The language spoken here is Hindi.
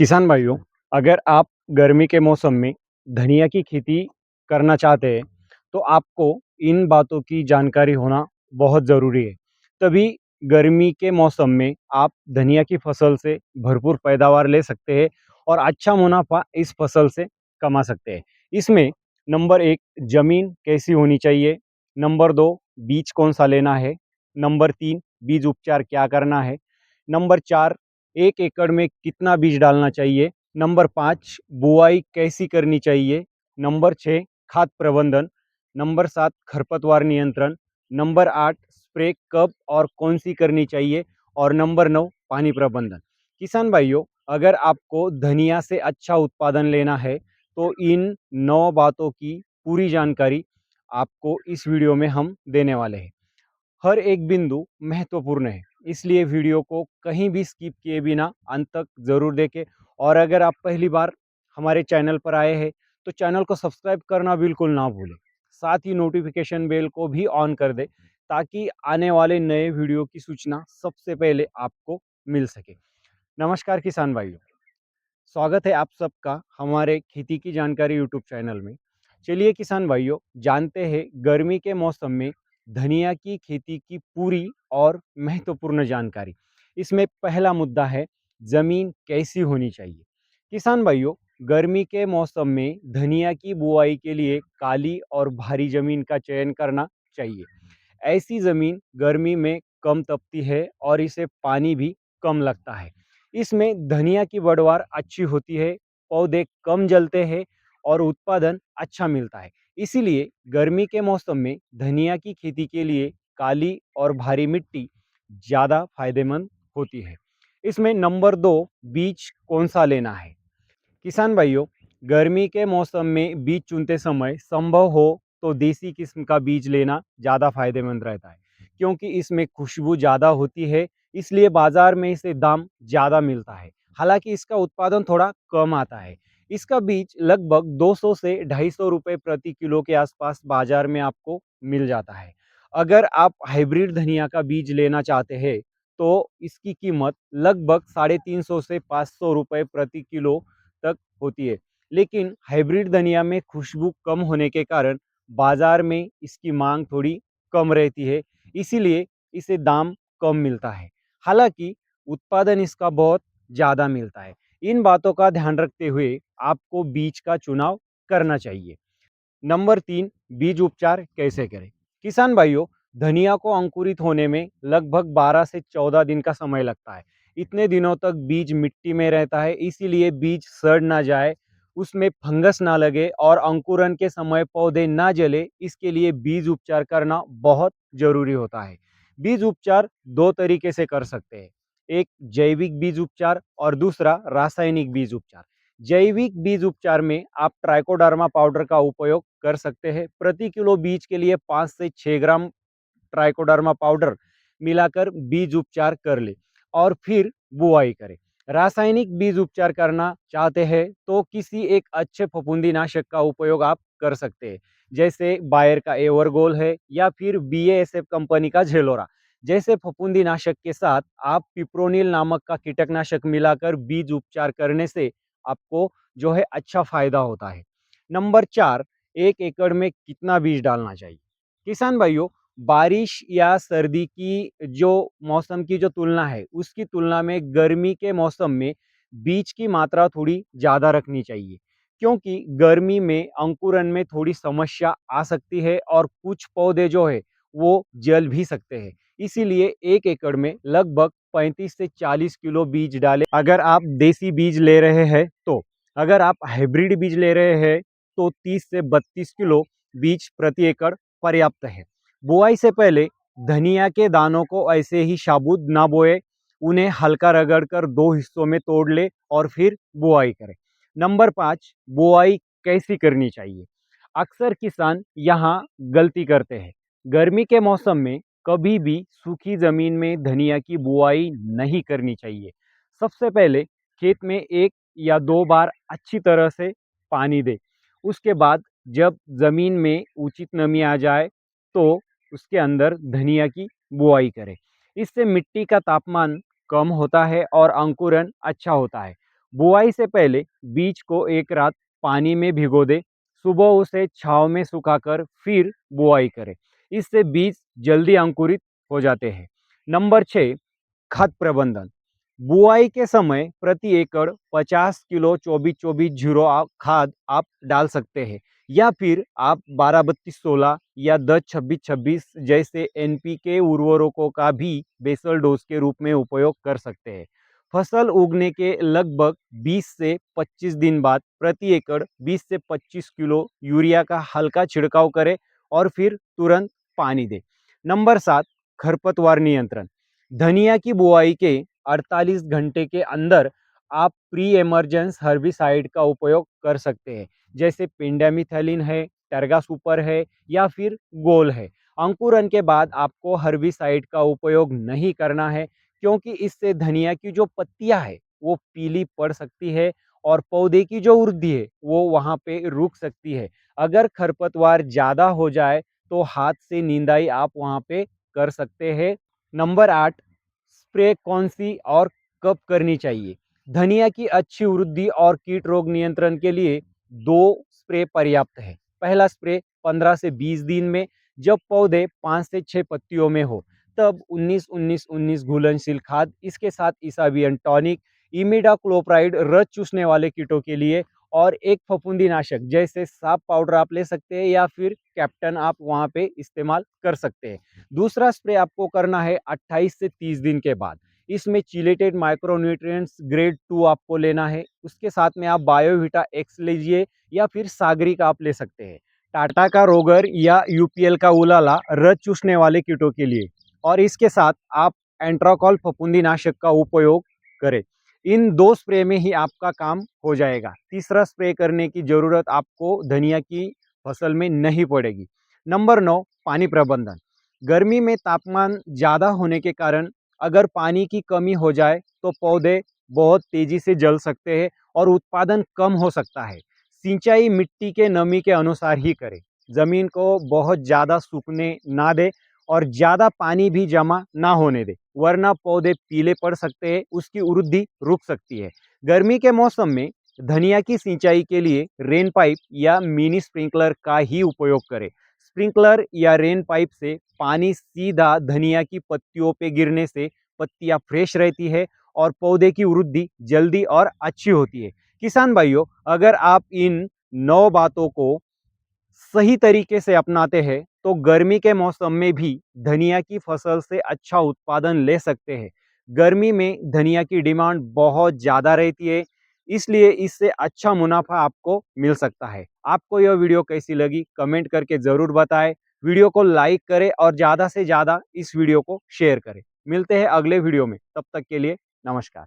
किसान भाइयों, अगर आप गर्मी के मौसम में धनिया की खेती करना चाहते हैं, तो आपको इन बातों की जानकारी होना बहुत ज़रूरी है। तभी गर्मी के मौसम में आप धनिया की फसल से भरपूर पैदावार ले सकते हैं और अच्छा मुनाफा इस फसल से कमा सकते हैं। इसमें नंबर 1 ज़मीन कैसी होनी चाहिए, नंबर 2 बीज कौन-सा लेना है, नंबर 3 बीज उपचार क्या करना है, नंबर 4 1 एकड़ में कितना बीज डालना चाहिए, नंबर 5 बुआई कैसी करनी चाहिए, नंबर 6 खाद प्रबंधन, नंबर 7 खरपतवार नियंत्रण, नंबर 8 स्प्रे कब और कौन सी करनी चाहिए और नंबर 9 पानी प्रबंधन। किसान भाइयों, अगर आपको धनिया से अच्छा उत्पादन लेना है, तो इन 9 बातों की पूरी जानकारी आपको इस वीडियो में हम देने वाले हैं। हर एक बिंदु महत्वपूर्ण है, इसलिए वीडियो को कहीं भी स्किप किए बिना अंत तक ज़रूर देखें। और अगर आप पहली बार हमारे चैनल पर आए हैं, तो चैनल को सब्सक्राइब करना बिल्कुल ना भूलें। साथ ही नोटिफिकेशन बेल को भी ऑन कर दें, ताकि आने वाले नए वीडियो की सूचना सबसे पहले आपको मिल सके। नमस्कार किसान भाइयों, स्वागत है आप सबका हमारे खेती की जानकारी यूट्यूब चैनल में। चलिए किसान भाइयों, जानते हैं गर्मी के मौसम में धनिया की खेती की पूरी और महत्वपूर्ण जानकारी। इसमें पहला मुद्दा है, ज़मीन कैसी होनी चाहिए। किसान भाइयों, गर्मी के मौसम में धनिया की बुआई के लिए काली और भारी ज़मीन का चयन करना चाहिए। ऐसी ज़मीन गर्मी में कम तपती है और इसे पानी भी कम लगता है। इसमें धनिया की पैदावार अच्छी होती है, पौधे कम जलते हैं और उत्पादन अच्छा मिलता है। इसीलिए गर्मी के मौसम में धनिया की खेती के लिए काली और भारी मिट्टी ज़्यादा फायदेमंद होती है। इसमें नंबर 2 बीज कौन सा लेना है। किसान भाइयों, गर्मी के मौसम में बीज चुनते समय संभव हो तो देसी किस्म का बीज लेना ज़्यादा फायदेमंद रहता है, क्योंकि इसमें खुशबू ज़्यादा होती है, इसलिए बाजार में इसे दाम ज़्यादा मिलता है। हालांकि इसका उत्पादन थोड़ा कम आता है। इसका बीज लगभग 200 से 250 रुपये प्रति किलो के आसपास बाजार में आपको मिल जाता है। अगर आप हाइब्रिड धनिया का बीज लेना चाहते हैं, तो इसकी कीमत लगभग 350 से 500 रुपये प्रति किलो तक होती है। लेकिन हाइब्रिड धनिया में खुशबू कम होने के कारण बाजार में इसकी मांग थोड़ी कम रहती है, इसीलिए इसे दाम कम मिलता है। हालांकि उत्पादन इसका बहुत ज़्यादा मिलता है। इन बातों का ध्यान रखते हुए आपको बीज का चुनाव करना चाहिए। नंबर 3 बीज उपचार कैसे करें। किसान भाइयों, धनिया को अंकुरित होने में लगभग 12 से 14 दिन का समय लगता है। इतने दिनों तक बीज मिट्टी में रहता है, इसीलिए बीज सड़ ना जाए, उसमें फंगस ना लगे और अंकुरन के समय पौधे ना जले, इसके लिए बीज उपचार करना बहुत जरूरी होता है। बीज उपचार दो तरीके से कर सकते हैं, एक जैविक बीज उपचार और दूसरा रासायनिक बीज उपचार। जैविक बीज उपचार में आप ट्राइकोडर्मा पाउडर का उपयोग कर सकते हैं। प्रति किलो बीज के लिए 5 से 6 ग्राम ट्राइकोडर्मा पाउडर मिलाकर बीज उपचार कर ले और फिर बुआई करें। रासायनिक बीज उपचार करना चाहते हैं तो किसी एक अच्छे फफूंदीनाशक का उपयोग आप कर सकते हैं, जैसे बायर का एवरगोल है या फिर BASF कंपनी का झेलोरा। जैसे फफूंदीनाशक के साथ आप पिप्रोनिल नामक का कीटकनाशक मिलाकर बीज उपचार करने से आपको जो है अच्छा फायदा होता है। नंबर 4, 1 एकड़ में कितना बीज डालना चाहिए। किसान भाइयों, बारिश या सर्दी की जो मौसम की जो तुलना है, उसकी तुलना में गर्मी के मौसम में बीज की मात्रा थोड़ी ज़्यादा रखनी चाहिए, क्योंकि गर्मी में अंकुरन में थोड़ी समस्या आ सकती है और कुछ पौधे जो है वो जल भी सकते हैं। इसीलिए 1 एकड़ में लगभग 35 से 40 किलो बीज डालें, अगर आप देसी बीज ले रहे हैं तो। अगर आप हाइब्रिड बीज ले रहे हैं, तो 30 से 32 किलो बीज प्रति एकड़ पर्याप्त है। बुआई से पहले धनिया के दानों को ऐसे ही साबुत ना बोए, उन्हें हल्का रगड़कर 2 हिस्सों में तोड़ ले और फिर बुआई करें। नंबर 5, बुआई कैसी करनी चाहिए। अक्सर किसान यहाँ गलती करते हैं। गर्मी के मौसम में कभी भी सूखी जमीन में धनिया की बुआई नहीं करनी चाहिए। सबसे पहले खेत में 1 या 2 बार अच्छी तरह से पानी दें। उसके बाद जब जमीन में उचित नमी आ जाए, तो उसके अंदर धनिया की बुआई करें। इससे मिट्टी का तापमान कम होता है और अंकुरन अच्छा होता है। बुआई से पहले बीज को एक रात पानी में भिगो दे, सुबह उसे छांव में सुखाकर फिर बुआई करें। इससे बीज जल्दी अंकुरित हो जाते हैं। नंबर 6, खाद प्रबंधन। बुआई के समय प्रति एकड़ 50 किलो 24-24-0 खाद आप डाल सकते हैं, या फिर आप 12-32-16 या 10-26-26 जैसे एनपीके उर्वरकों का भी बेसल डोज के रूप में उपयोग कर सकते हैं। फसल उगने के लगभग 20 से 25 दिन बाद प्रति एकड़ 20 से 25 किलो यूरिया का हल्का छिड़काव करें और फिर तुरंत पानी दें। नंबर 7, खरपतवार नियंत्रण। धनिया की बुआई के 48 घंटे के अंदर आप प्री एमरजेंस हर्बिसाइड का उपयोग कर सकते हैं, जैसे पेंडामिथालिन है, टर्गा सुपर है या फिर गोल है। अंकुरन के बाद आपको हर्बिसाइड का उपयोग नहीं करना है, क्योंकि इससे धनिया की जो पत्तियां है वो पीली पड़ सकती है और पौधे की जो वृद्धि है वो वहां पे रुक सकती है। अगर खरपतवार ज़्यादा हो जाए तो हाथ से निंदाई आप वहां पे कर सकते हैं। नंबर 8, स्प्रे कौन सी और कब करनी चाहिए? धनिया की अच्छी वृद्धि और कीट रोग नियंत्रण के लिए 2 स्प्रे पर्याप्त है। पहला स्प्रे 15 से 20 दिन में, जब पौधे 5 से 6 पत्तियों में हो, तब 19-19-19 घुलनशील खाद, इसके साथ इसाबियन टॉनिक, इमिडाक्लोप्राइड रस चूसने वाले कीटों के लिए, और एक फफूंदीनाशक जैसे साफ पाउडर आप ले सकते हैं या फिर कैप्टन आप वहाँ पे इस्तेमाल कर सकते हैं। दूसरा स्प्रे आपको करना है 28 से 30 दिन के बाद। इसमें चिलेटेड माइक्रोन्यूट्रिएंट्स ग्रेड 2 आपको लेना है। उसके साथ में आप बायोविटा एक्स लीजिए या फिर सागरिक आप ले सकते हैं। टाटा का रोगर या यूपीएल का उलाला रस चूसने वाले कीटों के लिए, और इसके साथ आप एंट्राकॉल फफूंदीनाशक का उपयोग करें। इन 2 स्प्रे में ही आपका काम हो जाएगा। तीसरा स्प्रे करने की ज़रूरत आपको धनिया की फसल में नहीं पड़ेगी। नंबर 9, पानी प्रबंधन। गर्मी में तापमान ज़्यादा होने के कारण अगर पानी की कमी हो जाए तो पौधे बहुत तेज़ी से जल सकते हैं और उत्पादन कम हो सकता है। सिंचाई मिट्टी के नमी के अनुसार ही करें। ज़मीन को बहुत ज़्यादा सूखने ना दें और ज़्यादा पानी भी जमा ना होने दें, वरना पौधे पीले पड़ सकते हैं, उसकी वृद्धि रुक सकती है। गर्मी के मौसम में धनिया की सिंचाई के लिए रेन पाइप या मिनी स्प्रिंकलर का ही उपयोग करें। स्प्रिंकलर या रेन पाइप से पानी सीधा धनिया की पत्तियों पे गिरने से पत्तियां फ्रेश रहती है और पौधे की वृद्धि जल्दी और अच्छी होती है। किसान भाइयों, अगर आप इन 9 बातों को सही तरीके से अपनाते हैं तो गर्मी के मौसम में भी धनिया की फसल से अच्छा उत्पादन ले सकते हैं। गर्मी में धनिया की डिमांड बहुत ज़्यादा रहती है, इसलिए इससे अच्छा मुनाफा आपको मिल सकता है। आपको यह वीडियो कैसी लगी कमेंट करके ज़रूर बताएं। वीडियो को लाइक करें और ज़्यादा से ज़्यादा इस वीडियो को शेयर करें। मिलते हैं अगले वीडियो में, तब तक के लिए नमस्कार।